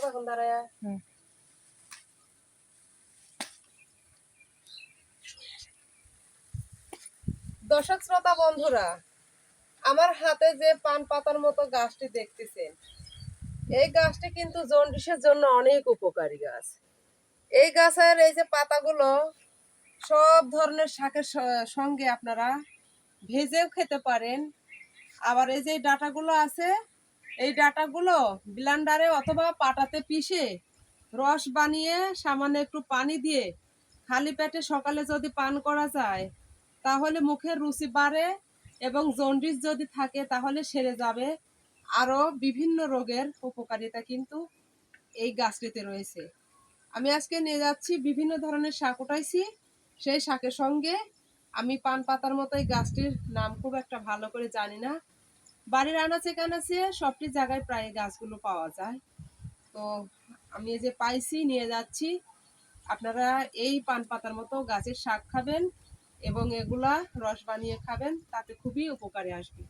এখন দাঁড়ায়। দর্শক শ্রোতা বন্ধুরা, আমার হাতে যে পান পাতার মতো গাছটি দেখতেছেন, এই গাছটি কিন্তু জন্ডিসের জন্য অনেক উপকারী গাছ। এই গাছের এই যে পাতাগুলো সব ধরনের শাকের সঙ্গে আপনারা ভেজেও খেতে পারেন। আবার এই যে ডাঁটাগুলো আছে, এই ডাঁটাগুলো ব্লেন্ডারে অথবা পাটাতে পিষে রস বানিয়ে সামান্য একটু পানি দিয়ে খালি পেটে সকালে যদি পান করা যায় তাহলে মুখের রুচি বাড়ে এবং জন্ডিস যদি থাকে তাহলে সেরে যাবে। আরও বিভিন্ন রোগের উপকারিতা কিন্তু এই গাছটিতে রয়েছে। আমি আজকে নিয়ে যাচ্ছি বিভিন্ন ধরনের শাক উঠাইছি, সেই শাকের সঙ্গে আমি পান পাতার মতো এই গাছটির নাম খুব একটা ভালো করে জানি না। বাড়ির আনাচে কানাচে সবটি জায়গায় প্রায় গাছগুলো পাওয়া যায়। তো আমি এই যে পাইছি নিয়ে যাচ্ছি। আপনারা এই পান পাতার মতো গাছের শাক খাবেন এবং এগুলা রস বানিয়ে খাবেন, তাতে খুবই উপকারে আসবে।